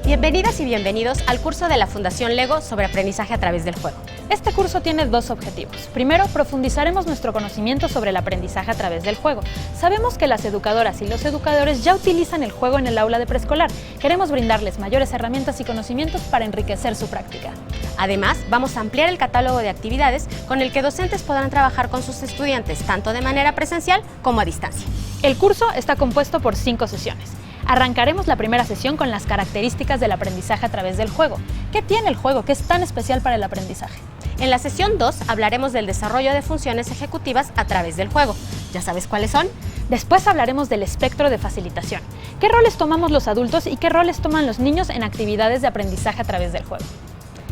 Bienvenidas y bienvenidos al curso de la Fundación LEGO sobre aprendizaje a través del juego. Este curso tiene dos objetivos. Primero, profundizaremos nuestro conocimiento sobre el aprendizaje a través del juego. Sabemos que las educadoras y los educadores ya utilizan el juego en el aula de preescolar. Queremos brindarles mayores herramientas y conocimientos para enriquecer su práctica. Además, vamos a ampliar el catálogo de actividades con el que docentes podrán trabajar con sus estudiantes, tanto de manera presencial como a distancia. El curso está compuesto por 5 sesiones. Arrancaremos la primera sesión con las características del aprendizaje a través del juego. ¿Qué tiene el juego que es tan especial para el aprendizaje? En la sesión 2 hablaremos del desarrollo de funciones ejecutivas a través del juego. ¿Ya sabes cuáles son? Después hablaremos del espectro de facilitación. ¿Qué roles tomamos los adultos y qué roles toman los niños en actividades de aprendizaje a través del juego?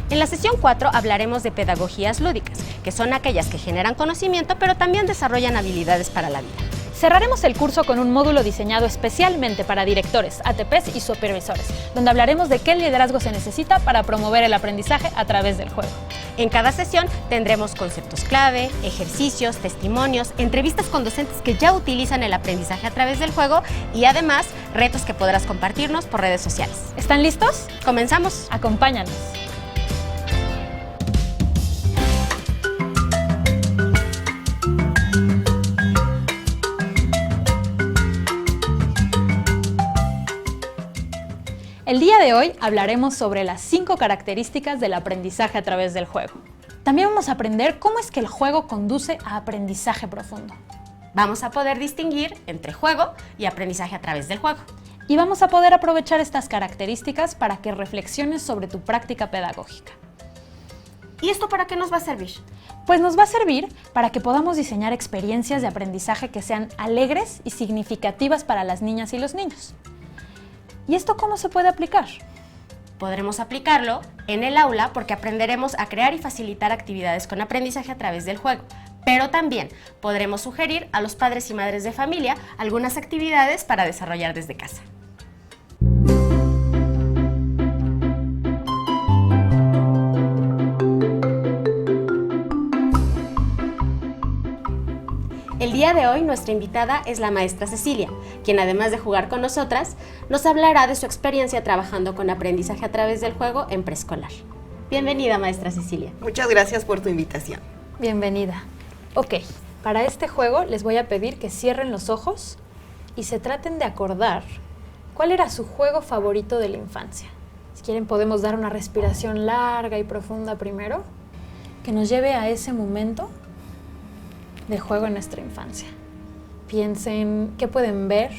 En la sesión 4 hablaremos de pedagogías lúdicas, que son aquellas que generan conocimiento pero también desarrollan habilidades para la vida. Cerraremos el curso con un módulo diseñado especialmente para directores, ATPs y supervisores, donde hablaremos de qué liderazgo se necesita para promover el aprendizaje a través del juego. En cada sesión tendremos conceptos clave, ejercicios, testimonios, entrevistas con docentes que ya utilizan el aprendizaje a través del juego y además retos que podrás compartirnos por redes sociales. ¿Están listos? ¡Comenzamos! Acompáñanos. El día de hoy hablaremos sobre las 5 características del aprendizaje a través del juego. También vamos a aprender cómo es que el juego conduce a aprendizaje profundo. Vamos a poder distinguir entre juego y aprendizaje a través del juego. Y vamos a poder aprovechar estas características para que reflexiones sobre tu práctica pedagógica. ¿Y esto para qué nos va a servir? Pues nos va a servir para que podamos diseñar experiencias de aprendizaje que sean alegres y significativas para las niñas y los niños. ¿Y esto cómo se puede aplicar? Podremos aplicarlo en el aula porque aprenderemos a crear y facilitar actividades con aprendizaje a través del juego. Pero también podremos sugerir a los padres y madres de familia algunas actividades para desarrollar desde casa. El día de hoy nuestra invitada es la maestra Cecilia, quien además de jugar con nosotras, nos hablará de su experiencia trabajando con aprendizaje a través del juego en preescolar. Bienvenida, maestra Cecilia. Muchas gracias por tu invitación. Bienvenida. Ok, para este juego les voy a pedir que cierren los ojos y se traten de acordar cuál era su juego favorito de la infancia. Si quieren podemos dar una respiración larga y profunda primero, que nos lleve a ese momento de juego en nuestra infancia. Piensen qué pueden ver,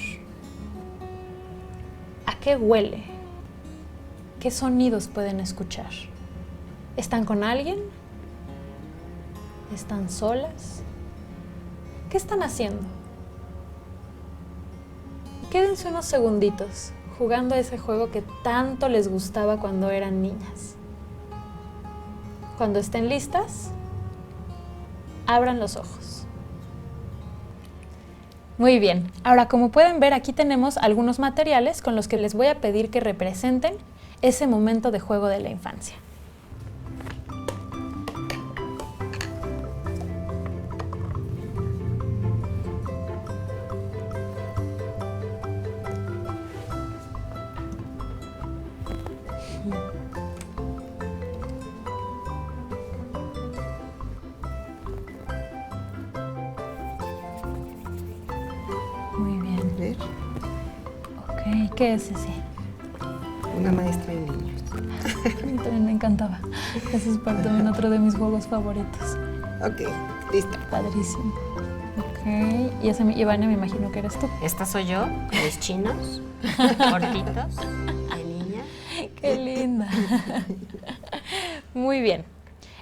a qué huele, qué sonidos pueden escuchar. ¿Están con alguien? ¿Están solas? ¿Qué están haciendo? Quédense unos segunditos jugando a ese juego que tanto les gustaba cuando eran niñas. Cuando estén listas, abran los ojos. Muy bien, ahora como pueden ver aquí tenemos algunos materiales con los que les voy a pedir que representen ese momento de juego de la infancia. Muy bien. ¿Ver? Ok, ¿qué es ese? Una maestra de niños. A mí también me encantaba. Ese es también otro de mis juegos favoritos. Ok, listo. Padrísimo. Ok, y ese, Ivana, me imagino que eres tú. Esta soy yo, los chinos, cortitos, de niña. ¡Qué linda! Muy bien.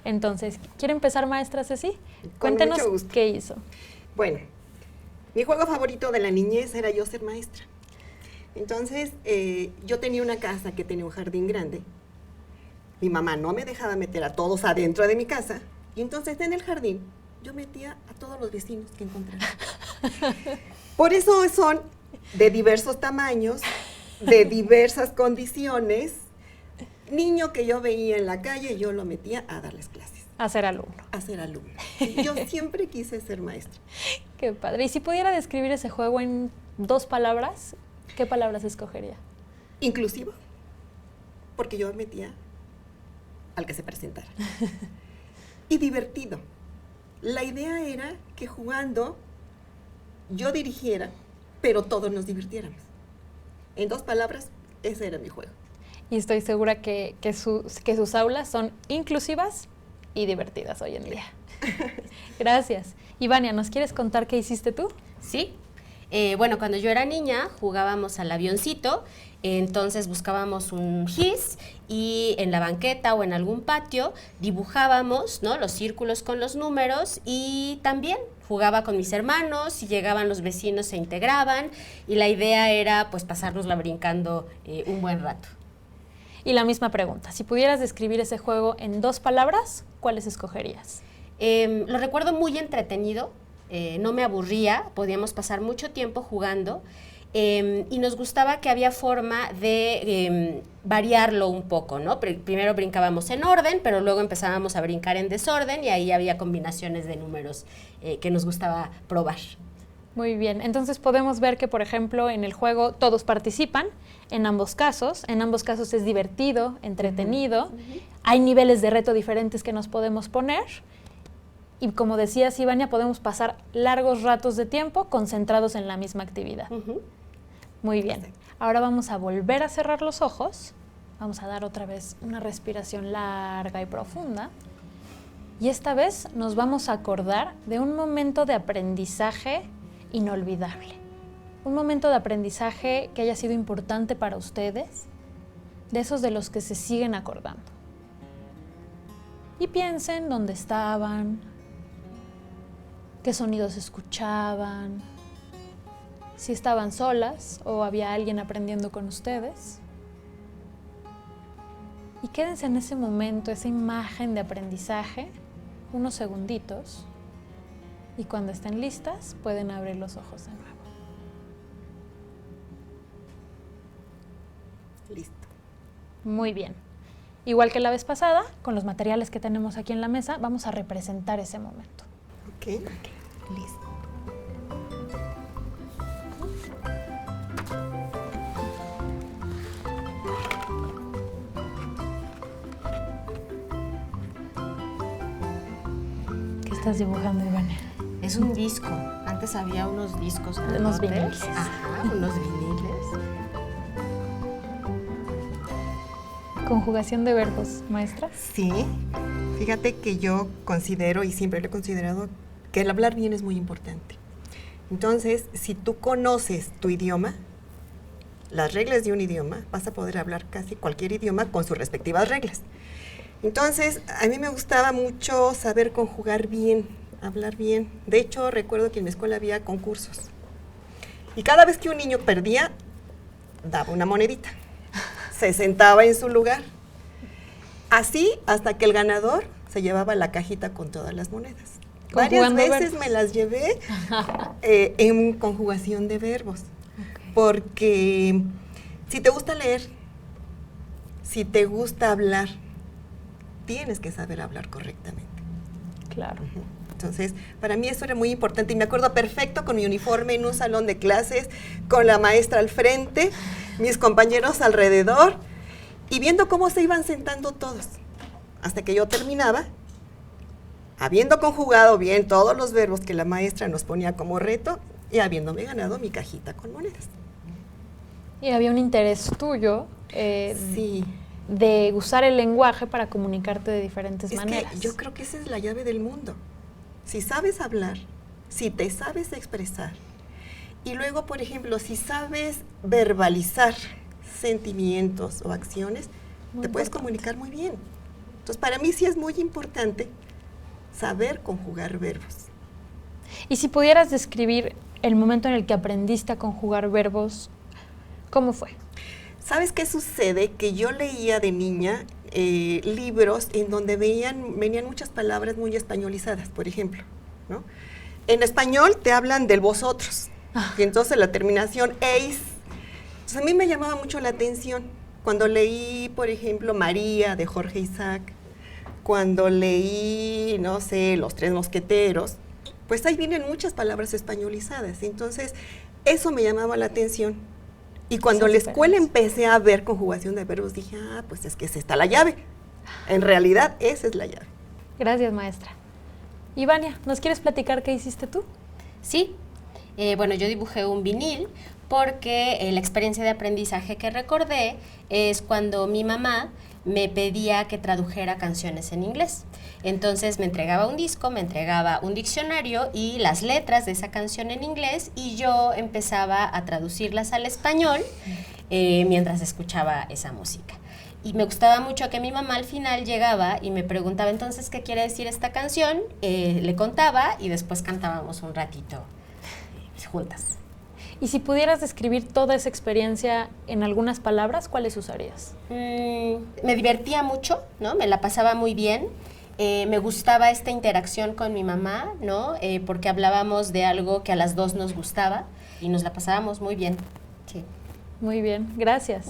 Entonces, ¿quiere empezar, maestra Ceci? Cuéntenos mucho gusto. qué hizo. Bueno, mi juego favorito de la niñez era yo ser maestra. Entonces, yo tenía una casa que tenía un jardín grande. Mi mamá no me dejaba meter a todos adentro de mi casa. Y entonces, en el jardín, yo metía a todos los vecinos que encontraba. Por eso son de diversos tamaños, de diversas condiciones. Niño que yo veía en la calle, yo lo metía a darles clases. A ser alumno. A ser alumno. Y yo siempre quise ser maestra. Qué padre. Y si pudiera describir ese juego en 2 palabras, ¿qué palabras escogería? Inclusivo. porque yo me metía al que se presentara. Y divertido. La idea era que jugando yo dirigiera, pero todos nos divirtiéramos. En 2 palabras, ese era mi juego. Y estoy segura que sus aulas son inclusivas y divertidas hoy en día. Gracias. Ivania, ¿nos quieres contar qué hiciste tú? Sí. Bueno, cuando yo era niña jugábamos al avioncito, entonces buscábamos un gis y en la banqueta o en algún patio dibujábamos, ¿no?, los círculos con los números, y también jugaba con mis hermanos, si llegaban los vecinos se integraban y la idea era pues pasárnosla brincando un buen rato. Y la misma pregunta, si pudieras describir ese juego en 2 palabras, ¿cuáles escogerías? Lo recuerdo muy entretenido, no me aburría, podíamos pasar mucho tiempo jugando, y nos gustaba que había forma de variarlo un poco, ¿no? Primero brincábamos en orden, pero luego empezábamos a brincar en desorden y ahí había combinaciones de números que nos gustaba probar. Muy bien, entonces podemos ver que, por ejemplo, en el juego todos participan, en ambos casos es divertido, entretenido, hay niveles de reto diferentes que nos podemos poner, y como decías, Ivania, podemos pasar largos ratos de tiempo concentrados en la misma actividad. Muy bien, ahora vamos a volver a cerrar los ojos, vamos a dar otra vez una respiración larga y profunda, y esta vez nos vamos a acordar de un momento de aprendizaje inolvidable. Un momento de aprendizaje que haya sido importante para ustedes, de esos de los que se siguen acordando. Y piensen dónde estaban, qué sonidos escuchaban, si estaban solas o había alguien aprendiendo con ustedes. Y quédense en ese momento, esa imagen de aprendizaje, unos segunditos. Y cuando estén listas, pueden abrir los ojos de nuevo. Listo. Muy bien. Igual que la vez pasada, con los materiales que tenemos aquí en la mesa, vamos a representar ese momento. Ok, listo. ¿Qué estás dibujando, Ivania? Es un disco. Antes había unos discos. Unos viniles. Ajá, unos viniles. Conjugación de verbos, maestra. Sí, fíjate que yo considero, y siempre lo he considerado, que el hablar bien es muy importante. Entonces, si tú conoces tu idioma, las reglas de un idioma, vas a poder hablar casi cualquier idioma con sus respectivas reglas. Entonces, a mí me gustaba mucho saber conjugar bien, hablar bien. De hecho, recuerdo que en mi escuela había concursos. Y cada vez que un niño perdía, daba una monedita. Se sentaba en su lugar. Así hasta que el ganador se llevaba la cajita con todas las monedas. Varias veces me las llevé en conjugación de verbos. Okay. Porque si te gusta leer, si te gusta hablar, tienes que saber hablar correctamente. Claro. Entonces, para mí eso era muy importante y me acuerdo perfecto con mi uniforme en un salón de clases, con la maestra al frente, mis compañeros alrededor y viendo cómo se iban sentando todos. Hasta que yo terminaba, habiendo conjugado bien todos los verbos que la maestra nos ponía como reto y habiéndome ganado mi cajita con monedas. Y había un interés tuyo sí. de usar el lenguaje para comunicarte de diferentes maneras. Que yo creo que esa es la llave del mundo. Si sabes hablar, si te sabes expresar, y luego, por ejemplo, si sabes verbalizar sentimientos o acciones, te puedes comunicar muy bien. Entonces, para mí sí es muy importante saber conjugar verbos. Y si pudieras describir el momento en el que aprendiste a conjugar verbos, ¿cómo fue? ¿Sabes qué sucede? Que yo leía de niña libros en donde venían muchas palabras muy españolizadas, por ejemplo, ¿no? En español te hablan del vosotros, y entonces la terminación eis. Entonces a mí me llamaba mucho la atención cuando leí, por ejemplo, María de Jorge Isaac, cuando leí, no sé, Los Tres Mosqueteros, pues ahí vienen muchas palabras españolizadas. Entonces eso me llamaba la atención. Y cuando en Esas la escuela diferencias. empecé a ver conjugación de verbos, dije, pues es que es esta la llave. En realidad, esa es la llave. Gracias, maestra. Ivania, ¿nos quieres platicar qué hiciste tú? Sí, bueno, yo dibujé un vinil porque la experiencia de aprendizaje que recordé es cuando mi mamá me pedía que tradujera canciones en inglés. Entonces me entregaba un disco, me entregaba un diccionario y las letras de esa canción en inglés y yo empezaba a traducirlas al español mientras escuchaba esa música. Y me gustaba mucho que mi mamá al final llegaba y me preguntaba entonces qué quiere decir esta canción, le contaba y después cantábamos un ratito juntas. Y si pudieras describir toda esa experiencia en algunas palabras, ¿cuáles usarías? Me divertía mucho, ¿no? Me la pasaba muy bien. Me gustaba esta interacción con mi mamá, ¿no? Porque hablábamos de algo que a las dos nos gustaba y nos la pasábamos muy bien. Sí. Muy bien, gracias.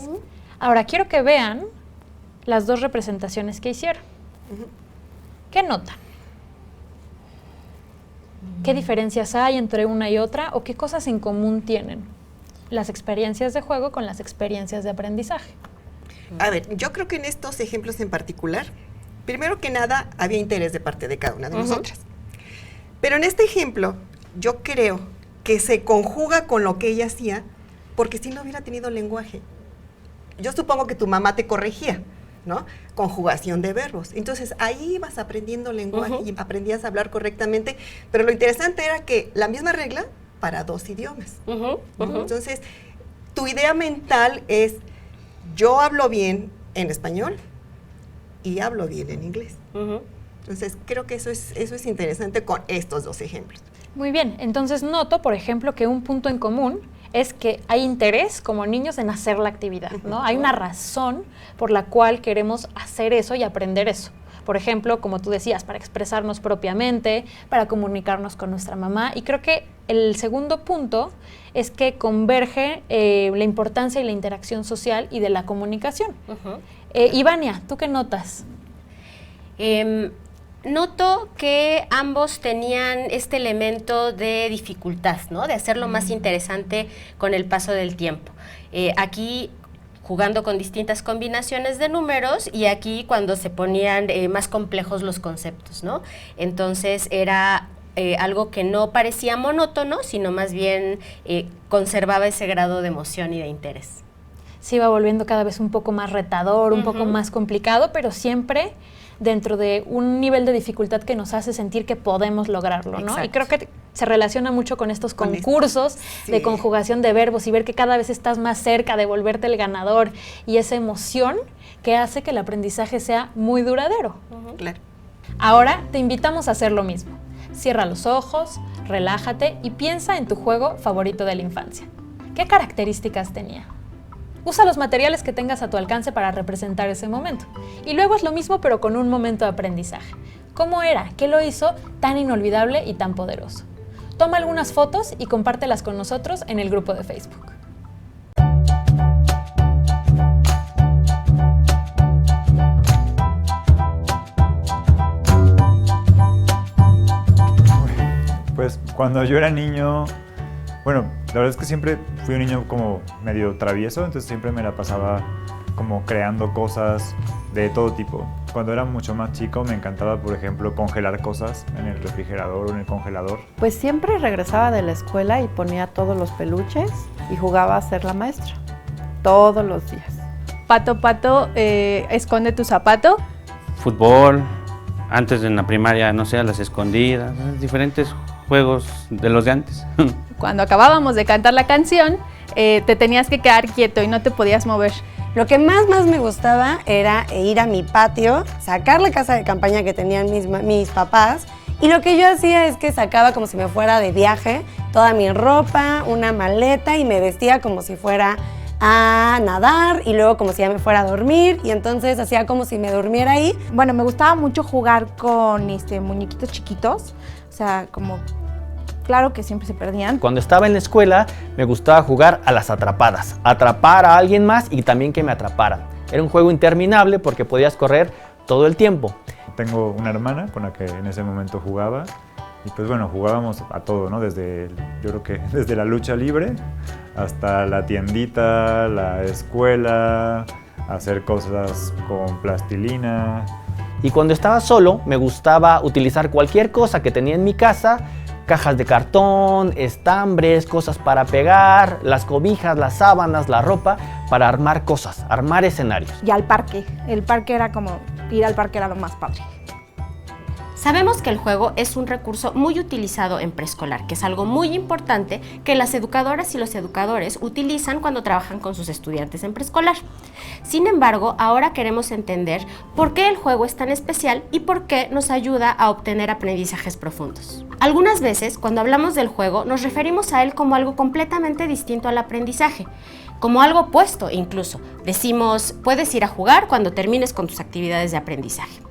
Ahora quiero que vean las dos representaciones que hicieron. ¿Qué notan? ¿Qué diferencias hay entre una y otra o qué cosas en común tienen las experiencias de juego con las experiencias de aprendizaje? A ver, yo creo que en estos ejemplos en particular, primero que nada, había interés de parte de cada una de nosotras. Pero en este ejemplo, yo creo que se conjuga con lo que ella hacía, porque si no hubiera tenido lenguaje. Yo supongo que tu mamá te corregía, ¿no? Conjugación de verbos. Entonces, ahí ibas aprendiendo lenguaje y aprendías a hablar correctamente, pero lo interesante era que la misma regla para dos idiomas. Entonces, tu idea mental es, yo hablo bien en español y hablo bien en inglés. Entonces, creo que eso es interesante con estos dos ejemplos. Muy bien, entonces noto, por ejemplo, que un punto en común es que hay interés como niños en hacer la actividad, ¿no? Hay una razón por la cual queremos hacer eso y aprender eso. Por ejemplo, como tú decías, para expresarnos propiamente, para comunicarnos con nuestra mamá. Y creo que el segundo punto es que converge la importancia y la interacción social y de la comunicación. Ivania, ¿tú qué notas? Noto que ambos tenían este elemento de dificultad, ¿no? De hacerlo más interesante con el paso del tiempo. Aquí jugando con distintas combinaciones de números y aquí cuando se ponían más complejos los conceptos, ¿no? Entonces era algo que no parecía monótono, sino más bien conservaba ese grado de emoción y de interés. Se iba volviendo cada vez un poco más retador, un poco más complicado, pero siempre dentro de un nivel de dificultad que nos hace sentir que podemos lograrlo, ¿no? Y creo que se relaciona mucho con estos concursos de conjugación de verbos y ver que cada vez estás más cerca de volverte el ganador y esa emoción que hace que el aprendizaje sea muy duradero. Claro. Ahora te invitamos a hacer lo mismo. Cierra los ojos, relájate y piensa en tu juego favorito de la infancia. ¿Qué características tenía? Usa los materiales que tengas a tu alcance para representar ese momento. Y luego es lo mismo, pero con un momento de aprendizaje. ¿Cómo era? ¿Qué lo hizo tan inolvidable y tan poderoso? Toma algunas fotos y compártelas con nosotros en el grupo de Facebook. Pues cuando yo era niño, bueno, la verdad es que siempre fui un niño como medio travieso, entonces siempre me la pasaba como creando cosas de todo tipo. Cuando era mucho más chico me encantaba, por ejemplo, congelar cosas en el refrigerador o en el congelador. Pues siempre regresaba de la escuela y ponía todos los peluches y jugaba a ser la maestra, todos los días. Pato, pato, esconde tu zapato. Fútbol, antes en la primaria, no sé, a las escondidas, diferentes juegos de los de antes. Cuando acabábamos de cantar la canción, te tenías que quedar quieto y no te podías mover. Lo que más me gustaba era ir a mi patio, sacar la casa de campaña que tenían mis papás, y lo que yo hacía es que sacaba como si me fuera de viaje toda mi ropa, una maleta, y me vestía como si fuera a nadar y luego como si ya me fuera a dormir, y entonces hacía como si me durmiera ahí. Bueno, me gustaba mucho jugar con muñequitos chiquitos, o sea, como claro que siempre se perdían. Cuando estaba en la escuela me gustaba jugar a las atrapadas, atrapar a alguien más y también que me atraparan. Era un juego interminable porque podías correr todo el tiempo. Tengo una hermana con la que en ese momento jugaba y pues bueno, jugábamos a todo, ¿no? Yo creo que desde la lucha libre hasta la tiendita, la escuela, hacer cosas con plastilina. Y cuando estaba solo, me gustaba utilizar cualquier cosa que tenía en mi casa, cajas de cartón, estambres, cosas para pegar, las cobijas, las sábanas, la ropa, para armar cosas, armar escenarios. Y al parque. El parque era como, ir al parque era lo más padre. Sabemos que el juego es un recurso muy utilizado en preescolar, que es algo muy importante que las educadoras y los educadores utilizan cuando trabajan con sus estudiantes en preescolar. Sin embargo, ahora queremos entender por qué el juego es tan especial y por qué nos ayuda a obtener aprendizajes profundos. Algunas veces, cuando hablamos del juego, nos referimos a él como algo completamente distinto al aprendizaje, como algo opuesto incluso. Decimos, puedes ir a jugar cuando termines con tus actividades de aprendizaje.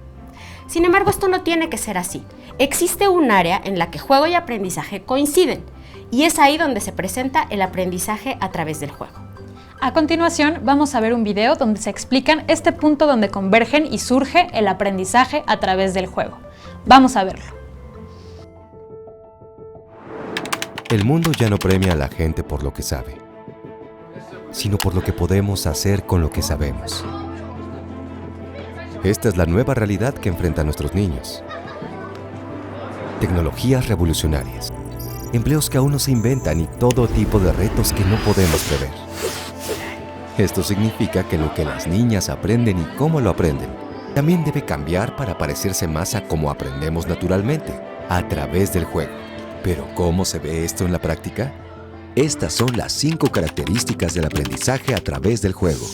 Sin embargo, esto no tiene que ser así. Existe un área en la que juego y aprendizaje coinciden, y es ahí donde se presenta el aprendizaje a través del juego. A continuación, vamos a ver un video donde se explican este punto donde convergen y surge el aprendizaje a través del juego. Vamos a verlo. El mundo ya no premia a la gente por lo que sabe, sino por lo que podemos hacer con lo que sabemos. Esta es la nueva realidad que enfrentan nuestros niños. Tecnologías revolucionarias, empleos que aún no se inventan y todo tipo de retos que no podemos prever. Esto significa que lo que las niñas aprenden y cómo lo aprenden también debe cambiar para parecerse más a cómo aprendemos naturalmente, a través del juego. ¿Pero cómo se ve esto en la práctica? Estas son las 5 características del aprendizaje a través del juego.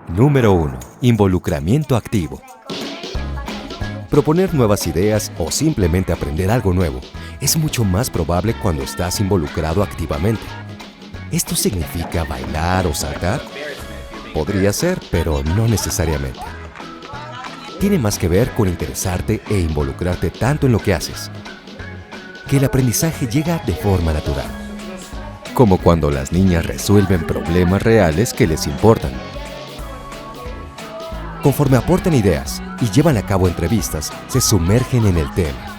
Número 1. Involucramiento activo. Proponer nuevas ideas o simplemente aprender algo nuevo es mucho más probable cuando estás involucrado activamente. ¿Esto significa bailar o saltar? Podría ser, pero no necesariamente. Tiene más que ver con interesarte e involucrarte tanto en lo que haces, que el aprendizaje llega de forma natural. Como cuando las niñas resuelven problemas reales que les importan. Conforme aportan ideas y llevan a cabo entrevistas, se sumergen en el tema.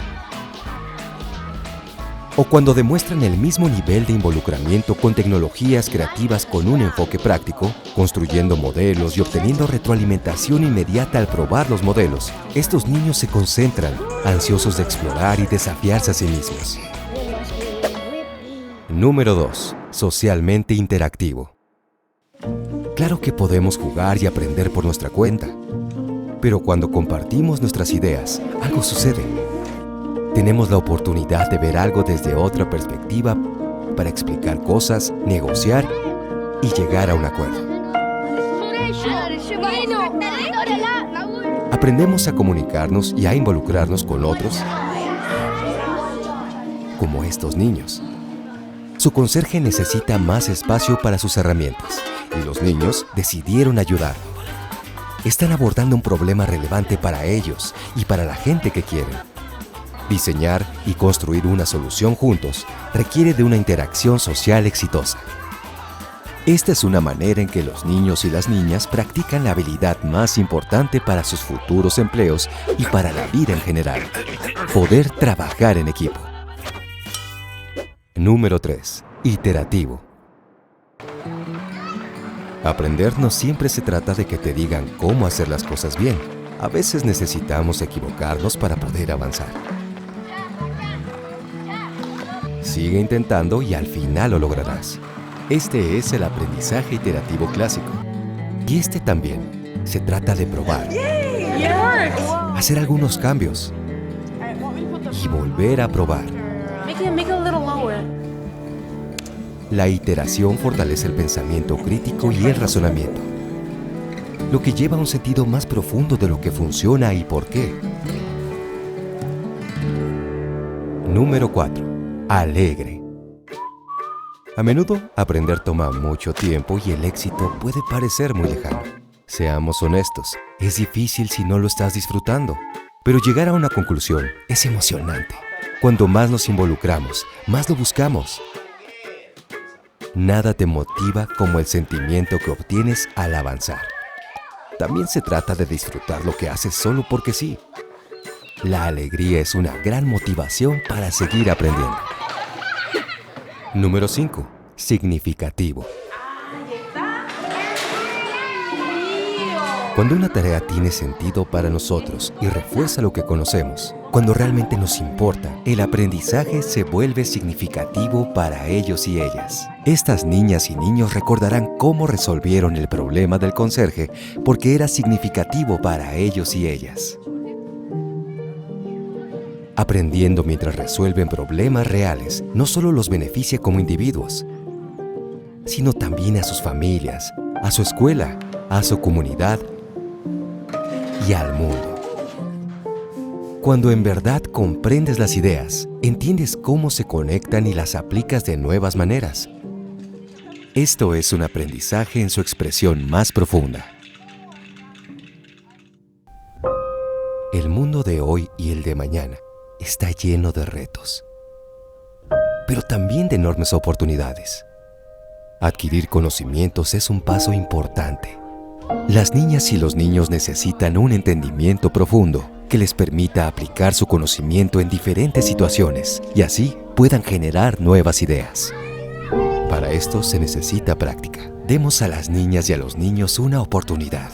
O cuando demuestran el mismo nivel de involucramiento con tecnologías creativas con un enfoque práctico, construyendo modelos y obteniendo retroalimentación inmediata al probar los modelos. Estos niños se concentran, ansiosos de explorar y desafiarse a sí mismos. Número 2. Socialmente interactivo. Claro que podemos jugar y aprender por nuestra cuenta, pero cuando compartimos nuestras ideas, algo sucede. Tenemos la oportunidad de ver algo desde otra perspectiva para explicar cosas, negociar y llegar a un acuerdo. Aprendemos a comunicarnos y a involucrarnos con otros, como estos niños. Su conserje necesita más espacio para sus herramientas y los niños decidieron ayudarlo. Están abordando un problema relevante para ellos y para la gente que quieren. Diseñar y construir una solución juntos requiere de una interacción social exitosa. Esta es una manera en que los niños y las niñas practican la habilidad más importante para sus futuros empleos y para la vida en general: poder trabajar en equipo. Número 3. Iterativo. Aprender no siempre se trata de que te digan cómo hacer las cosas bien. A veces necesitamos equivocarnos para poder avanzar. Sigue intentando y al final lo lograrás. Este es el aprendizaje iterativo clásico. Y este también se trata de probar, hacer algunos cambios y volver a probar. La iteración fortalece el pensamiento crítico y el razonamiento, lo que lleva a un sentido más profundo de lo que funciona y por qué. Número 4. Alegre. A menudo, aprender toma mucho tiempo y el éxito puede parecer muy lejano. Seamos honestos, es difícil si no lo estás disfrutando, pero llegar a una conclusión es emocionante. Cuando más nos involucramos, más lo buscamos. Nada te motiva como el sentimiento que obtienes al avanzar. También se trata de disfrutar lo que haces solo porque sí. La alegría es una gran motivación para seguir aprendiendo. Número 5. Significativo. Cuando una tarea tiene sentido para nosotros y refuerza lo que conocemos, cuando realmente nos importa, el aprendizaje se vuelve significativo para ellos y ellas. Estas niñas y niños recordarán cómo resolvieron el problema del conserje porque era significativo para ellos y ellas. Aprendiendo mientras resuelven problemas reales, no solo los beneficia como individuos, sino también a sus familias, a su escuela, a su comunidad y al mundo. Cuando en verdad comprendes las ideas, entiendes cómo se conectan y las aplicas de nuevas maneras. Esto es un aprendizaje en su expresión más profunda. El mundo de hoy y el de mañana está lleno de retos, pero también de enormes oportunidades. Adquirir conocimientos es un paso importante. Las niñas y los niños necesitan un entendimiento profundo que les permita aplicar su conocimiento en diferentes situaciones y así puedan generar nuevas ideas. Para esto se necesita práctica. Demos a las niñas y a los niños una oportunidad.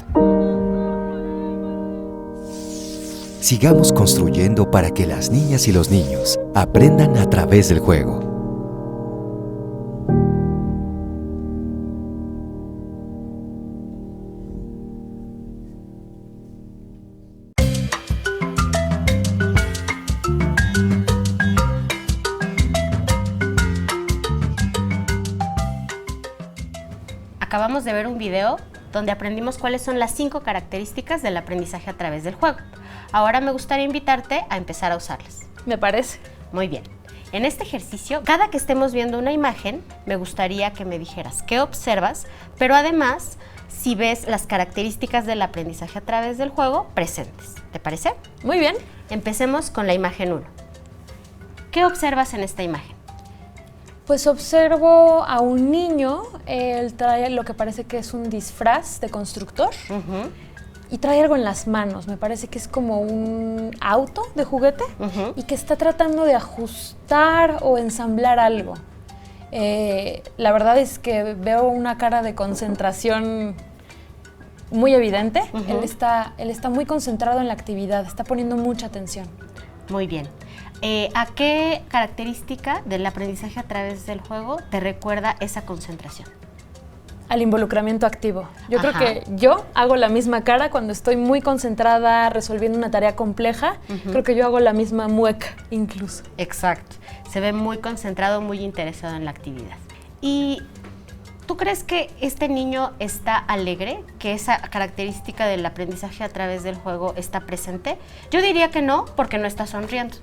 Sigamos construyendo para que las niñas y los niños aprendan a través del juego. Acabamos de ver un video donde aprendimos cuáles son las 5 características del aprendizaje a través del juego. Ahora me gustaría invitarte a empezar a usarlas. Me parece. Muy bien. En este ejercicio, cada que estemos viendo una imagen, me gustaría que me dijeras qué observas, pero además, si ves las características del aprendizaje a través del juego presentes. ¿Te parece? Muy bien. Empecemos con la imagen 1. ¿Qué observas en esta imagen? Pues observo a un niño, él trae lo que parece que es un disfraz de constructor y trae algo en las manos, me parece que es como un auto de juguete y que está tratando de ajustar o ensamblar algo. La verdad es que veo una cara de concentración muy evidente, él está muy concentrado en la actividad, está poniendo mucha atención. Muy bien. ¿A qué característica del aprendizaje a través del juego te recuerda esa concentración? Al involucramiento activo. Yo creo que yo hago la misma cara cuando estoy muy concentrada resolviendo una tarea compleja. Creo que yo hago la misma mueca incluso. Exacto. Se ve muy concentrado, muy interesado en la actividad. ¿Y tú crees que este niño está alegre? ¿Que esa característica del aprendizaje a través del juego está presente? Yo diría que no, porque no está sonriendo.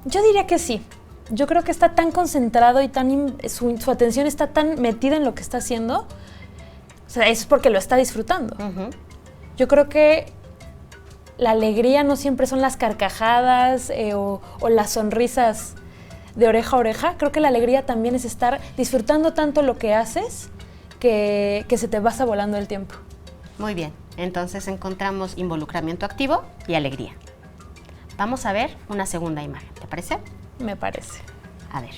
Yo diría que sí. Yo creo que está tan concentrado y su atención está tan metida en lo que está haciendo. O sea, eso es porque lo está disfrutando. Yo creo que la alegría no siempre son las carcajadas o las sonrisas de oreja a oreja. Creo que la alegría también es estar disfrutando tanto lo que haces que se te pasa volando el tiempo. Muy bien. Entonces encontramos involucramiento activo y alegría. Vamos a ver una segunda imagen, ¿te parece? Me parece. A ver,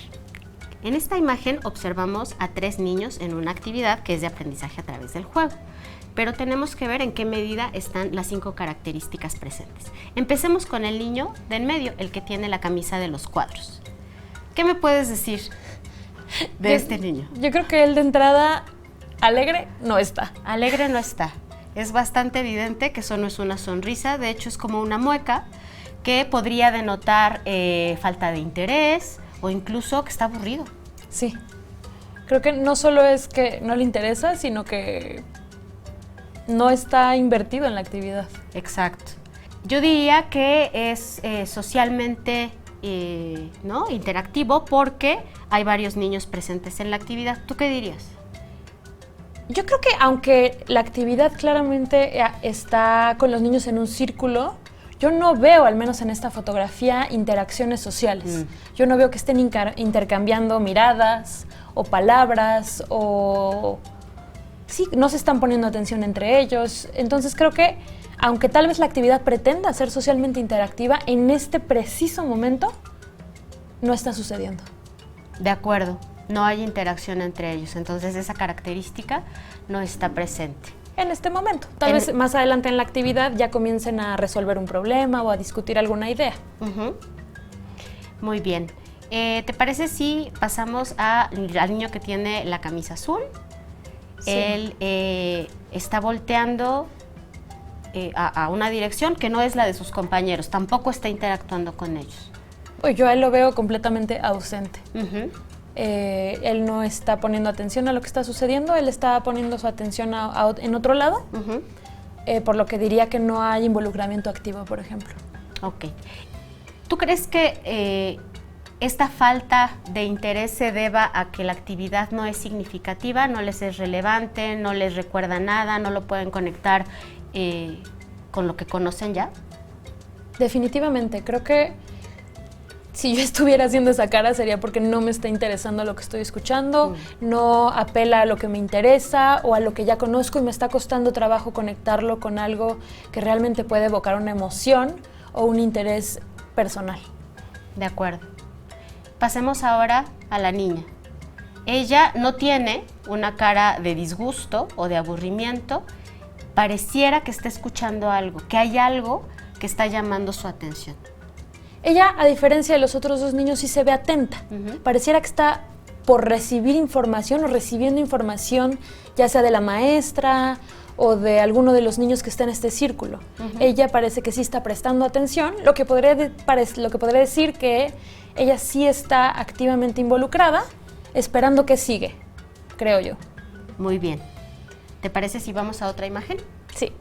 en esta imagen observamos a 3 niños en una actividad que es de aprendizaje a través del juego, pero tenemos que ver en qué medida están las 5 características presentes. Empecemos con el niño de en medio, el que tiene la camisa de los cuadros. ¿Qué me puedes decir de este niño? Yo creo que él de entrada alegre no está. Alegre no está. Es bastante evidente que eso no es una sonrisa, de hecho es como una mueca, que podría denotar falta de interés o incluso que está aburrido. Sí. Creo que no solo es que no le interesa, sino que no está invertido en la actividad. Exacto. Yo diría que es socialmente interactivo porque hay varios niños presentes en la actividad. ¿Tú qué dirías? Yo creo que aunque la actividad claramente está con los niños en un círculo, yo no veo, al menos en esta fotografía, interacciones sociales. Yo no veo que estén intercambiando miradas o palabras o... Sí, no se están poniendo atención entre ellos. Entonces creo que, aunque tal vez la actividad pretenda ser socialmente interactiva, en este preciso momento no está sucediendo. De acuerdo. No hay interacción entre ellos, entonces esa característica no está presente. En este momento. Tal vez más adelante en la actividad ya comiencen a resolver un problema o a discutir alguna idea. Muy bien. ¿Te parece si pasamos al niño que tiene la camisa azul? Sí. Él está volteando a una dirección que no es la de sus compañeros, tampoco está interactuando con ellos. Pues yo a él lo veo completamente ausente. Él no está poniendo atención a lo que está sucediendo, él está poniendo su atención en otro lado, por lo que diría que no hay involucramiento activo, por ejemplo. Ok. ¿Tú crees que esta falta de interés se deba a que la actividad no es significativa, no les es relevante, no les recuerda nada, no lo pueden conectar con lo que conocen ya? Definitivamente, creo que si yo estuviera haciendo esa cara sería porque no me está interesando lo que estoy escuchando, no apela a lo que me interesa o a lo que ya conozco y me está costando trabajo conectarlo con algo que realmente puede evocar una emoción o un interés personal. De acuerdo. Pasemos ahora a la niña. Ella no tiene una cara de disgusto o de aburrimiento, pareciera que está escuchando algo, que hay algo que está llamando su atención. Ella, a diferencia de los otros dos niños, sí se ve atenta. Pareciera que está por recibir información o recibiendo información, ya sea de la maestra o de alguno de los niños que está en este círculo. Ella parece que sí está prestando atención, lo que podría decir que ella sí está activamente involucrada, esperando que sigue, creo yo. Muy bien. ¿Te parece si vamos a otra imagen? Sí.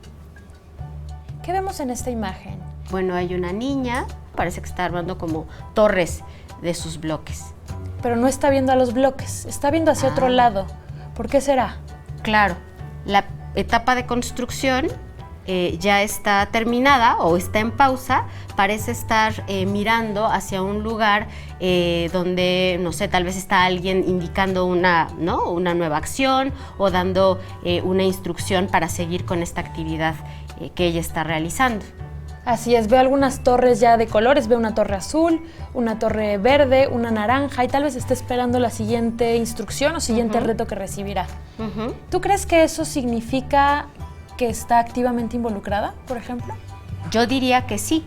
¿Qué vemos en esta imagen? Bueno, hay una niña, parece que está armando como torres de sus bloques. Pero no está viendo a los bloques, está viendo hacia otro lado. ¿Por qué será? Claro, la etapa de construcción ya está terminada o está en pausa, parece estar mirando hacia un lugar donde, no sé, tal vez está alguien indicando una nueva acción o dando una instrucción para seguir con esta actividad que ella está realizando. Así es, veo algunas torres ya de colores, veo una torre azul, una torre verde, una naranja y tal vez esté esperando la siguiente instrucción o siguiente reto que recibirá. ¿Tú crees que eso significa que está activamente involucrada, por ejemplo? Yo diría que sí,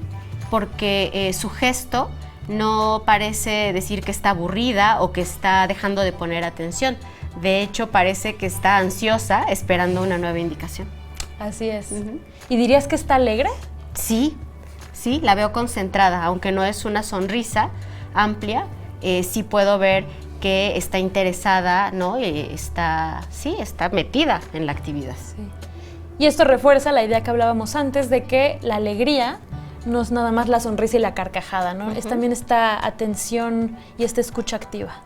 porque su gesto no parece decir que está aburrida o que está dejando de poner atención. De hecho, parece que está ansiosa esperando una nueva indicación. Así es. ¿Y dirías que está alegre? Sí, la veo concentrada, aunque no es una sonrisa amplia, sí puedo ver que está interesada, ¿no? Está metida en la actividad. Sí. Y esto refuerza la idea que hablábamos antes de que la alegría no es nada más la sonrisa y la carcajada, ¿no? Es también esta atención y esta escucha activa.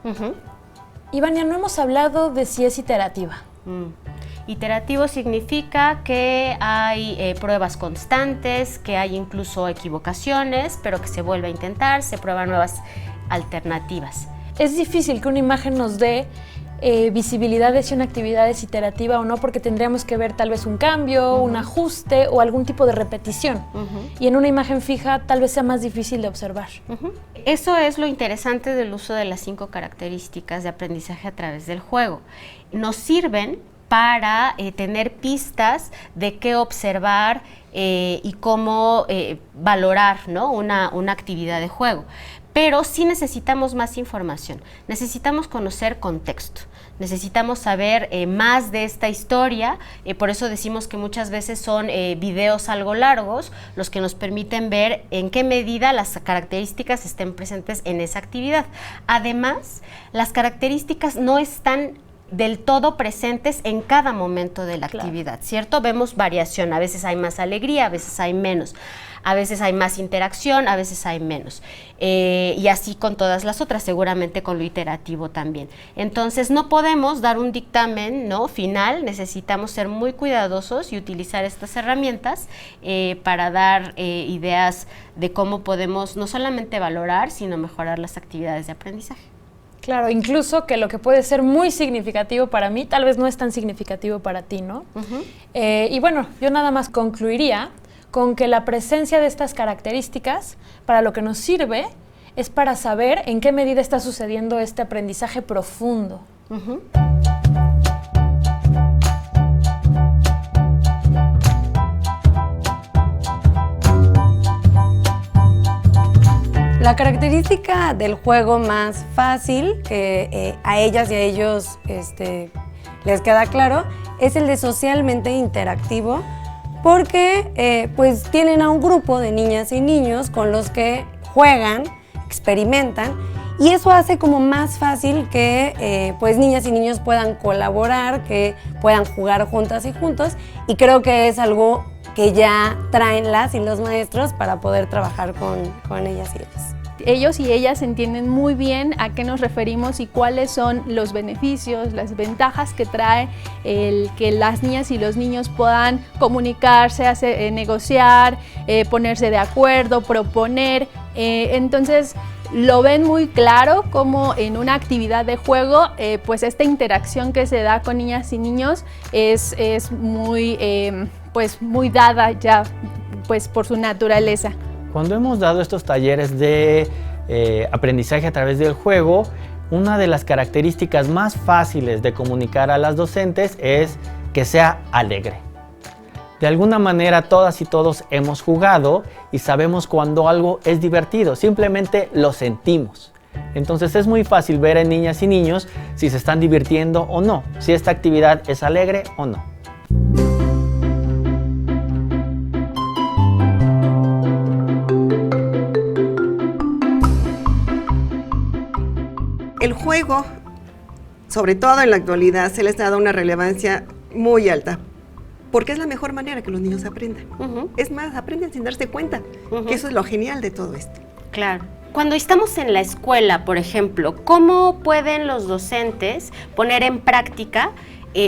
Y Vania, no hemos hablado de si es iterativa. Iterativo significa que hay pruebas constantes, que hay incluso equivocaciones, pero que se vuelve a intentar, se prueban nuevas alternativas. Es difícil que una imagen nos dé visibilidad de si una actividad es iterativa o no, porque tendríamos que ver tal vez un cambio, un ajuste o algún tipo de repetición. Y en una imagen fija tal vez sea más difícil de observar. Eso es lo interesante del uso de las 5 características de aprendizaje a través del juego. Nos sirven para tener pistas de qué observar y cómo valorar, ¿no? una actividad de juego. Pero sí necesitamos más información, necesitamos conocer contexto, necesitamos saber más de esta historia, por eso decimos que muchas veces son videos algo largos, los que nos permiten ver en qué medida las características estén presentes en esa actividad. Además, las características no están del todo presentes en cada momento de la actividad, ¿cierto? Vemos variación, a veces hay más alegría, a veces hay menos, a veces hay más interacción, a veces hay menos, y así con todas las otras, seguramente con lo iterativo también. Entonces no podemos dar un dictamen, ¿no?, final, necesitamos ser muy cuidadosos y utilizar estas herramientas para dar ideas de cómo podemos no solamente valorar, sino mejorar las actividades de aprendizaje. Claro, incluso que lo que puede ser muy significativo para mí, tal vez no es tan significativo para ti, ¿no? Y bueno, yo nada más concluiría con que la presencia de estas características para lo que nos sirve es para saber en qué medida está sucediendo este aprendizaje profundo. La característica del juego más fácil, que a ellas y a ellos les queda claro, es el de socialmente interactivo, porque pues tienen a un grupo de niñas y niños con los que juegan, experimentan, y eso hace como más fácil que pues niñas y niños puedan colaborar, que puedan jugar juntas y juntos, y creo que es algo que ya traen las y los maestros para poder trabajar con ellas y ellos. Ellos y ellas entienden muy bien a qué nos referimos y cuáles son los beneficios, las ventajas que trae el que las niñas y los niños puedan comunicarse, negociar, ponerse de acuerdo, proponer. Entonces lo ven muy claro como en una actividad de juego, pues esta interacción que se da con niñas y niños es muy, pues muy dada ya pues por su naturaleza. Cuando hemos dado estos talleres de aprendizaje a través del juego, una de las características más fáciles de comunicar a las docentes es que sea alegre. De alguna manera todas y todos hemos jugado y sabemos cuando algo es divertido, simplemente lo sentimos. Entonces es muy fácil ver en niñas y niños si se están divirtiendo o no, si esta actividad es alegre o no. El juego, sobre todo en la actualidad, se les ha dado una relevancia muy alta, porque es la mejor manera que los niños aprendan. Es más, aprenden sin darse cuenta, que eso es lo genial de todo esto. Claro. Cuando estamos en la escuela, por ejemplo, ¿cómo pueden los docentes poner en práctica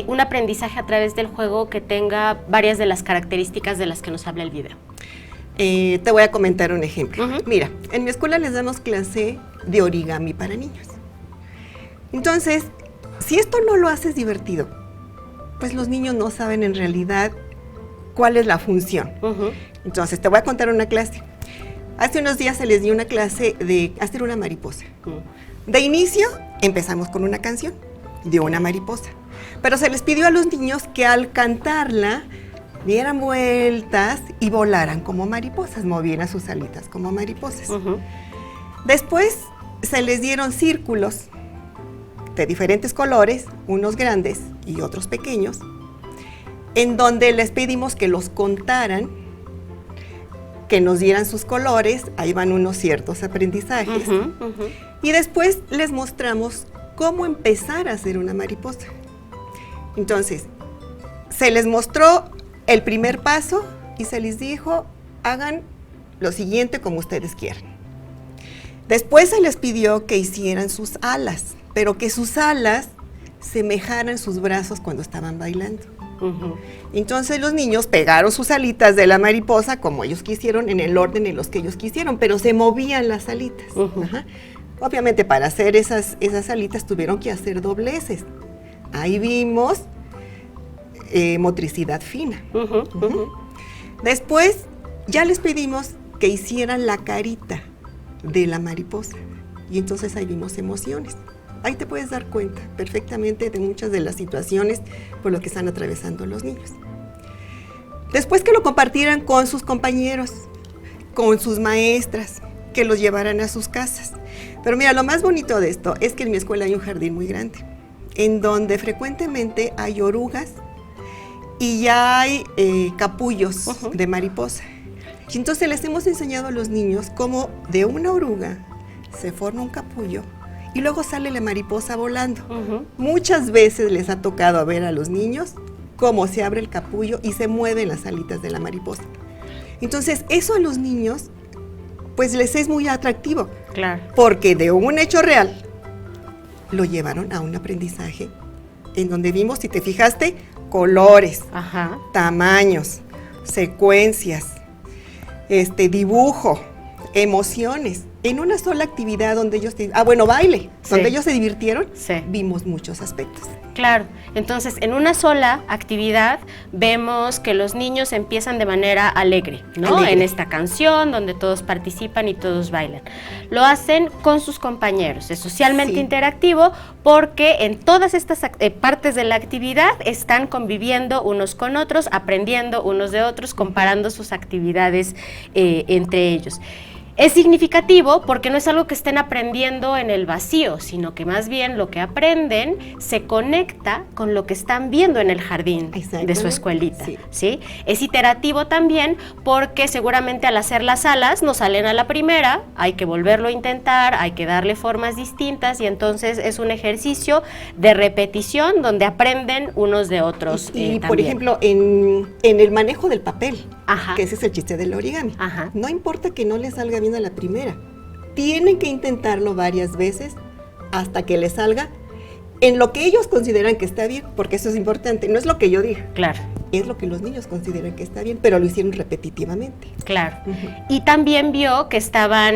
un aprendizaje a través del juego que tenga varias de las características de las que nos habla el video? Te voy a comentar un ejemplo. Mira, en mi escuela les damos clase de origami para niños. Entonces, si esto no lo haces divertido, pues los niños no saben en realidad cuál es la función. Entonces, te voy a contar una clase. Hace unos días se les dio una clase de hacer una mariposa. De inicio, empezamos con una canción de una mariposa. Pero se les pidió a los niños que al cantarla, dieran vueltas y volaran como mariposas, movieran sus alitas como mariposas. Después, se les dieron círculos de diferentes colores, unos grandes y otros pequeños, en donde les pedimos que los contaran, que nos dieran sus colores, ahí van unos ciertos aprendizajes, y después les mostramos cómo empezar a hacer una mariposa. Entonces, se les mostró el primer paso y se les dijo, hagan lo siguiente como ustedes quieran. Después se les pidió que hicieran sus alas, pero que sus alas semejaran sus brazos cuando estaban bailando. Entonces los niños pegaron sus alitas de la mariposa como ellos quisieron, en el orden en los que ellos quisieron, pero se movían las alitas. Obviamente para hacer esas alitas tuvieron que hacer dobleces. Ahí vimos motricidad fina. Después ya les pedimos que hicieran la carita de la mariposa y entonces ahí vimos emociones. Ahí te puedes dar cuenta perfectamente de muchas de las situaciones por las que están atravesando los niños. Después que lo compartieran con sus compañeros, con sus maestras, que los llevaran a sus casas. Pero mira, lo más bonito de esto es que en mi escuela hay un jardín muy grande, en donde frecuentemente hay orugas y ya hay capullos de mariposa. Y entonces les hemos enseñado a los niños cómo de una oruga se forma un capullo y luego sale la mariposa volando. Muchas veces les ha tocado ver a los niños cómo se abre el capullo y se mueven las alitas de la mariposa. Entonces, eso a los niños, pues les es muy atractivo. Claro. Porque de un hecho real, lo llevaron a un aprendizaje en donde vimos, si te fijaste, colores, tamaños, secuencias, dibujo, emociones. En una sola actividad donde ellos, baile, Sí. donde ellos se divirtieron, Sí. vimos muchos aspectos. Claro, entonces en una sola actividad vemos que los niños empiezan de manera alegre, ¿no? Alegre. En esta canción donde todos participan y todos bailan. Lo hacen con sus compañeros, es socialmente Sí. interactivo porque en todas estas partes de la actividad están conviviendo unos con otros, aprendiendo unos de otros, comparando sus actividades entre ellos. Es significativo porque no es algo que estén aprendiendo en el vacío, sino que más bien lo que aprenden se conecta con lo que están viendo en el jardín de su Exactamente, escuelita, sí. ¿sí? Es iterativo también porque seguramente al hacer las alas no salen a la primera, hay que volverlo a intentar, hay que darle formas distintas y entonces es un ejercicio de repetición donde aprenden unos de otros. Y por también. ejemplo, en el manejo del papel, Ajá. que ese es el chiste del origami. Ajá. No importa que no les salga bien a la primera, tienen que intentarlo varias veces hasta que les salga en lo que ellos consideran que está bien, porque eso es importante, no es lo que yo diga, Claro. es lo que los niños consideran que está bien, pero lo hicieron repetitivamente. Claro. Ujú. Y también vio que estaban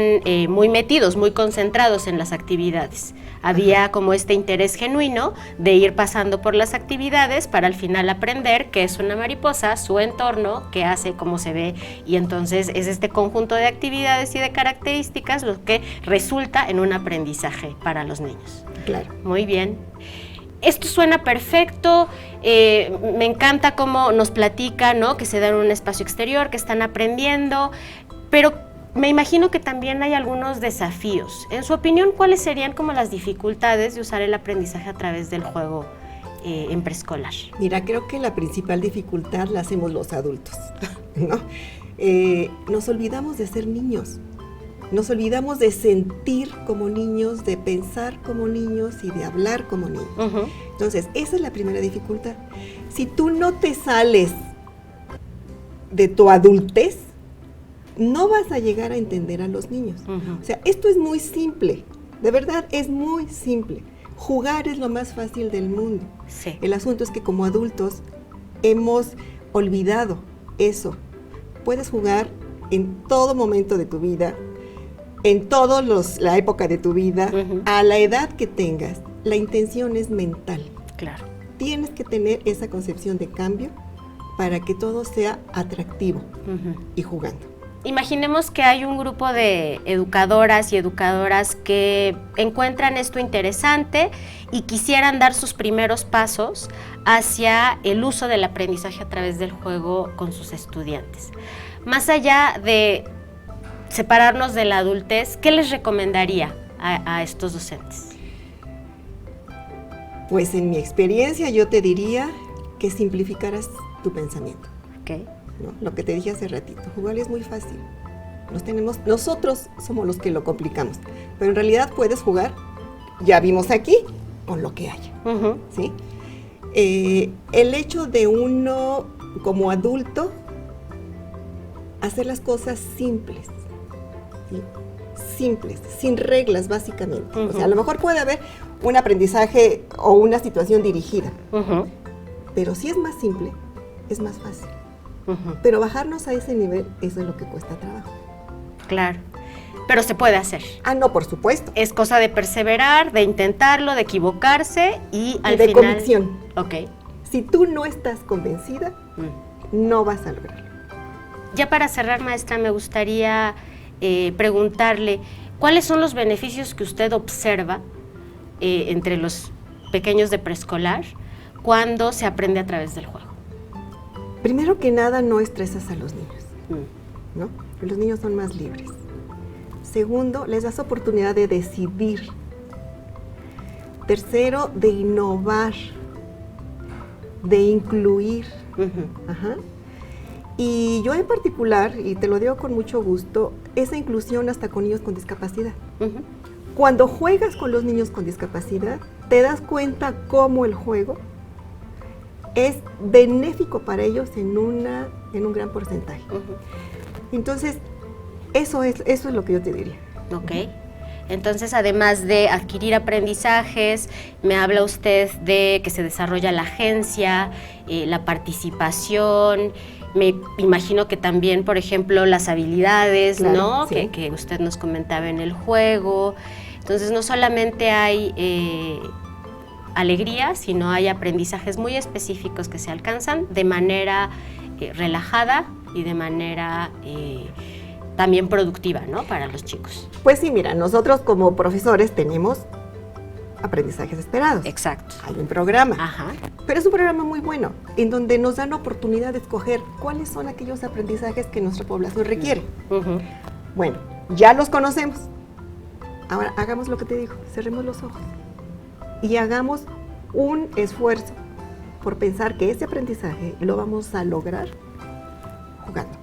muy metidos, muy concentrados en las actividades. Había como este interés genuino de ir pasando por las actividades para al final aprender qué es una mariposa, su entorno, qué hace, cómo se ve. Y entonces es este conjunto de actividades y de características lo que resulta en un aprendizaje para los niños. Claro. Muy bien. Esto suena perfecto, me encanta cómo nos platica, ¿no? Que se dan un espacio exterior, que están aprendiendo, pero me imagino que también hay algunos desafíos. En su opinión, ¿cuáles serían como las dificultades de usar el aprendizaje a través del juego en preescolar? Mira, creo que la principal dificultad la hacemos los adultos, ¿no? Nos olvidamos de ser niños, nos olvidamos de sentir como niños, de pensar como niños y de hablar como niños. Ujú. Entonces, esa es la primera dificultad. Si tú no te sales de tu adultez, no vas a llegar a entender a los niños. Ujú. O sea, esto es muy simple, de verdad es muy simple. Jugar es lo más fácil del mundo. Sí. El asunto es que como adultos hemos olvidado eso. Puedes jugar en todo momento de tu vida, en toda la época de tu vida, Ujú. a la edad que tengas. La intención es mental. Claro. Tienes que tener esa concepción de cambio para que todo sea atractivo Ujú. y jugando. Imaginemos que hay un grupo de educadoras y educadoras que encuentran esto interesante y quisieran dar sus primeros pasos hacia el uso del aprendizaje a través del juego con sus estudiantes. Más allá de separarnos de la adultez, ¿qué les recomendaría a estos docentes? Pues en mi experiencia yo te diría que simplificaras tu pensamiento. Okay. ¿No? Lo que te dije hace ratito, jugar es muy fácil. Nosotros somos los que lo complicamos, pero en realidad puedes jugar, ya vimos aquí, con lo que haya. Uh-huh. ¿Sí? El hecho de uno como adulto hacer las cosas simples, ¿sí? Simples, sin reglas básicamente. Uh-huh. O sea, a lo mejor puede haber un aprendizaje o una situación dirigida, Uh-huh. pero si es más simple, es más fácil. Uh-huh. Pero bajarnos a ese nivel, eso es lo que cuesta trabajo. Claro, pero se puede hacer. Ah, no, por supuesto. Es cosa de perseverar, de intentarlo, de equivocarse y al de final... convicción. Ok. Si tú no estás convencida, no vas a lograrlo. Ya para cerrar, maestra, me gustaría preguntarle, ¿cuáles son los beneficios que usted observa entre los pequeños de preescolar cuando se aprende a través del juego? Primero que nada, no estresas a los niños, ¿no? Los niños son más libres. Segundo, les das oportunidad de decidir. Tercero, de innovar, de incluir. Uh-huh. Ajá. Y yo en particular, y te lo digo con mucho gusto, esa inclusión hasta con niños con discapacidad. Uh-huh. Cuando juegas con los niños con discapacidad, te das cuenta cómo el juego es benéfico para ellos en un gran porcentaje. Uh-huh. Entonces, eso es lo que yo te diría. Ok. Entonces, además de adquirir aprendizajes, me habla usted de que se desarrolla la agencia, la participación, me imagino que también, por ejemplo, las habilidades, Claro, ¿no? sí. Que usted nos comentaba en el juego. Entonces, no solamente hay alegría, sino hay aprendizajes muy específicos que se alcanzan de manera relajada y de manera también productiva, ¿no? Para los chicos. Pues sí, mira, nosotros como profesores tenemos aprendizajes esperados. Exacto. Hay un programa, Ajá. pero es un programa muy bueno, en donde nos dan la oportunidad de escoger cuáles son aquellos aprendizajes que nuestra población requiere. Ujú. Bueno, ya los conocemos. Ahora hagamos lo que te digo, cerremos los ojos y hagamos un esfuerzo por pensar que ese aprendizaje lo vamos a lograr jugando.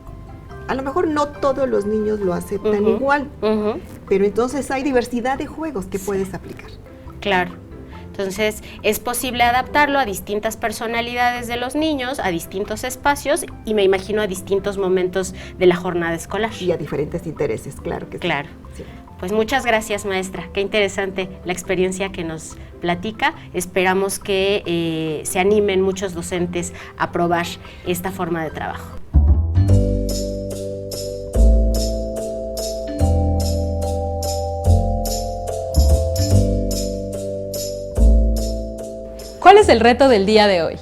A lo mejor no todos los niños lo aceptan Ujú. igual, Ujú. pero entonces hay diversidad de juegos que puedes aplicar. Claro. Entonces, es posible adaptarlo a distintas personalidades de los niños, a distintos espacios y me imagino a distintos momentos de la jornada escolar. Y a diferentes intereses, claro que sí. Claro. Sí. Pues muchas gracias, maestra. Qué interesante la experiencia que nos platica. Esperamos que se animen muchos docentes a probar esta forma de trabajo. ¿Cuál es el reto del día de hoy?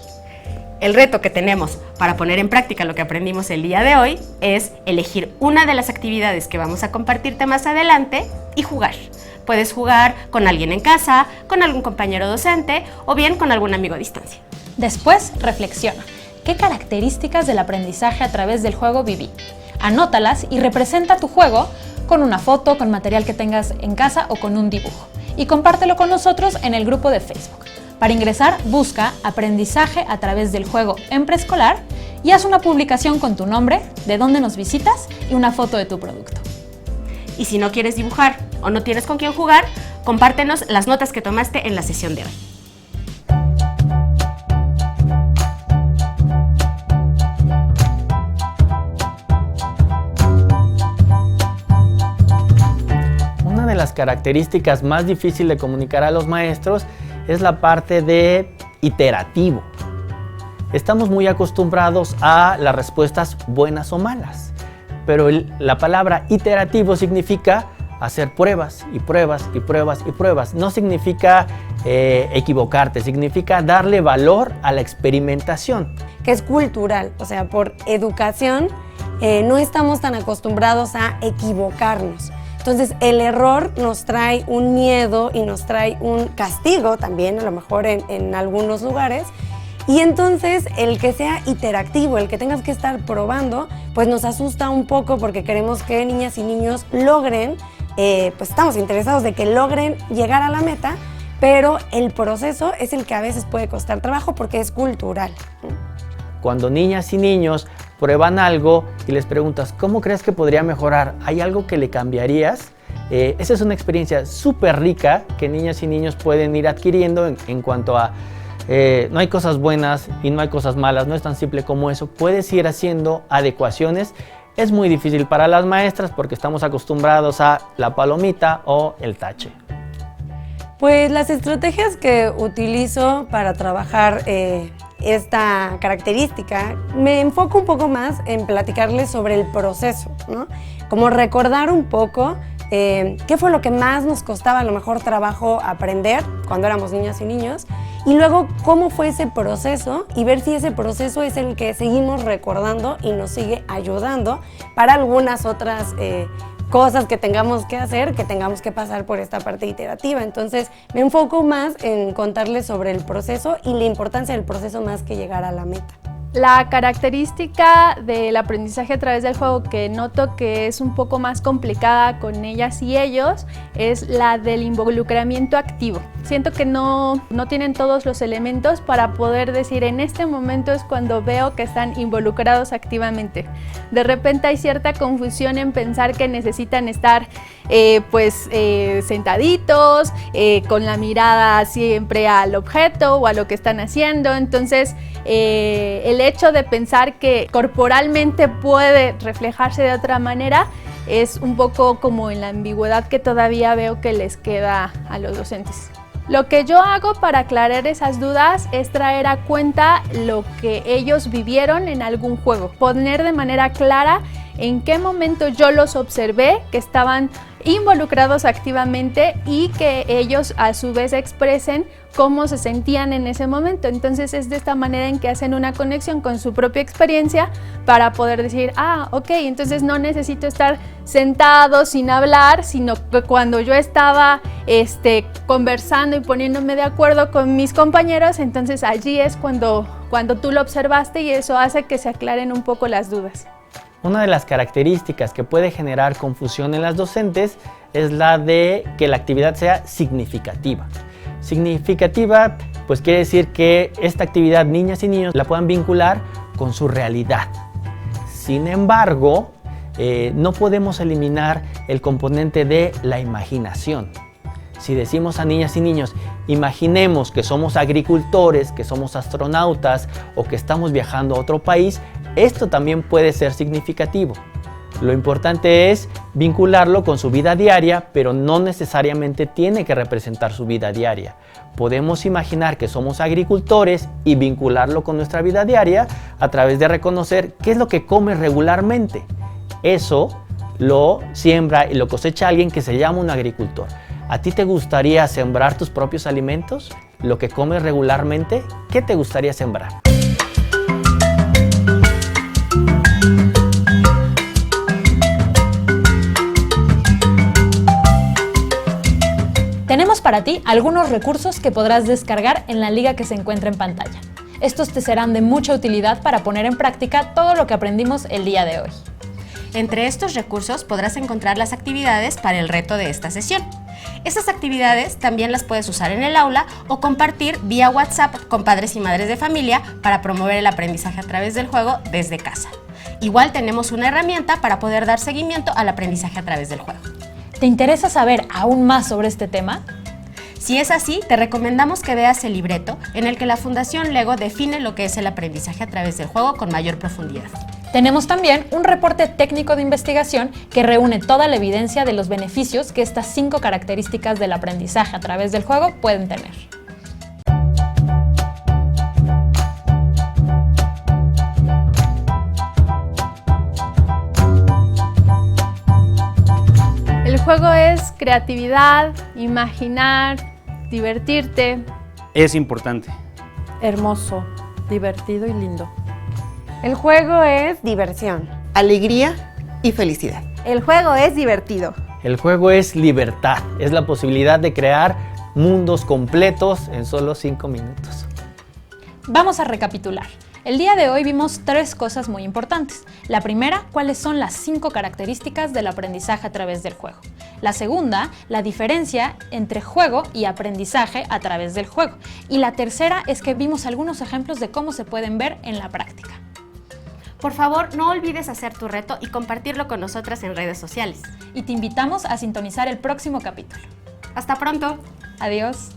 El reto que tenemos para poner en práctica lo que aprendimos el día de hoy es elegir una de las actividades que vamos a compartirte más adelante y jugar. Puedes jugar con alguien en casa, con algún compañero docente o bien con algún amigo a distancia. Después, reflexiona. ¿Qué características del aprendizaje a través del juego viví? Anótalas y representa tu juego con una foto, con material que tengas en casa o con un dibujo. Y compártelo con nosotros en el grupo de Facebook. Para ingresar, busca Aprendizaje a través del juego en preescolar y haz una publicación con tu nombre, de dónde nos visitas y una foto de tu producto. Y si no quieres dibujar o no tienes con quién jugar, compártenos las notas que tomaste en la sesión de hoy. Una de las características más difíciles de comunicar a los maestros es la parte de iterativo. Estamos muy acostumbrados a las respuestas buenas o malas, pero la palabra iterativo significa hacer pruebas y pruebas y pruebas y pruebas. No significa equivocarte, significa darle valor a la experimentación. Que es cultural, o sea, por educación no estamos tan acostumbrados a equivocarnos. Entonces el error nos trae un miedo y nos trae un castigo también, a lo mejor en algunos lugares. Y entonces el que sea interactivo, el que tengas que estar probando, pues nos asusta un poco porque queremos que niñas y niños logren, pues estamos interesados de que logren llegar a la meta, pero el proceso es el que a veces puede costar trabajo porque es cultural. Cuando niñas y niños prueban algo y les preguntas, ¿cómo crees que podría mejorar? ¿Hay algo que le cambiarías? Esa es una experiencia súper rica que niñas y niños pueden ir adquiriendo en cuanto a no hay cosas buenas y no hay cosas malas, no es tan simple como eso. Puedes ir haciendo adecuaciones. Es muy difícil para las maestras porque estamos acostumbrados a la palomita o el tache. Pues las estrategias que utilizo para trabajar esta característica, me enfoco un poco más en platicarles sobre el proceso, ¿no? Como recordar un poco qué fue lo que más nos costaba a lo mejor trabajo aprender cuando éramos niñas y niños, y luego cómo fue ese proceso y ver si ese proceso es el que seguimos recordando y nos sigue ayudando para algunas otras cosas que tengamos que hacer, que tengamos que pasar por esta parte iterativa. Entonces me enfoco más en contarles sobre el proceso y la importancia del proceso más que llegar a la meta. La característica del aprendizaje a través del juego que noto que es un poco más complicada con ellas y ellos es la del involucramiento activo. Siento que no tienen todos los elementos para poder decir en este momento es cuando veo que están involucrados activamente. De repente hay cierta confusión en pensar que necesitan estar sentaditos, con la mirada siempre al objeto o a lo que están haciendo. Entonces el hecho de pensar que corporalmente puede reflejarse de otra manera es un poco como en la ambigüedad que todavía veo que les queda a los docentes. Lo que yo hago para aclarar esas dudas es traer a cuenta lo que ellos vivieron en algún juego, poner de manera clara en qué momento yo los observé que estaban involucrados activamente y que ellos a su vez expresen cómo se sentían en ese momento. Entonces es de esta manera en que hacen una conexión con su propia experiencia para poder decir, ok, entonces no necesito estar sentado sin hablar, sino que cuando yo estaba conversando y poniéndome de acuerdo con mis compañeros, entonces allí es cuando tú lo observaste y eso hace que se aclaren un poco las dudas. Una de las características que puede generar confusión en las docentes es la de que la actividad sea significativa. Significativa, pues quiere decir que esta actividad niñas y niños la puedan vincular con su realidad. Sin embargo, no podemos eliminar el componente de la imaginación. Si decimos a niñas y niños, imaginemos que somos agricultores, que somos astronautas o que estamos viajando a otro país, esto también puede ser significativo. Lo importante es vincularlo con su vida diaria, pero no necesariamente tiene que representar su vida diaria. Podemos imaginar que somos agricultores y vincularlo con nuestra vida diaria a través de reconocer qué es lo que come regularmente. Eso lo siembra y lo cosecha alguien que se llama un agricultor. ¿A ti te gustaría sembrar tus propios alimentos? ¿Lo que comes regularmente? ¿Qué te gustaría sembrar? Tenemos para ti algunos recursos que podrás descargar en la liga que se encuentra en pantalla. Estos te serán de mucha utilidad para poner en práctica todo lo que aprendimos el día de hoy. Entre estos recursos podrás encontrar las actividades para el reto de esta sesión. Estas actividades también las puedes usar en el aula o compartir vía WhatsApp con padres y madres de familia para promover el aprendizaje a través del juego desde casa. Igual tenemos una herramienta para poder dar seguimiento al aprendizaje a través del juego. ¿Te interesa saber aún más sobre este tema? Si es así, te recomendamos que veas el libreto en el que la Fundación Lego define lo que es el aprendizaje a través del juego con mayor profundidad. Tenemos también un reporte técnico de investigación que reúne toda la evidencia de los beneficios que estas 5 características del aprendizaje a través del juego pueden tener. El juego es creatividad, imaginar, divertirte. Es importante. Hermoso, divertido y lindo. El juego es diversión, Alegría y felicidad. El juego es divertido. El juego es libertad, es la posibilidad de crear mundos completos en solo 5 minutos. Vamos a recapitular. El día de hoy vimos 3 cosas muy importantes. La primera, cuáles son las 5 características del aprendizaje a través del juego. La segunda, la diferencia entre juego y aprendizaje a través del juego. Y la tercera es que vimos algunos ejemplos de cómo se pueden ver en la práctica. Por favor, no olvides hacer tu reto y compartirlo con nosotras en redes sociales. Y te invitamos a sintonizar el próximo capítulo. ¡Hasta pronto! Adiós.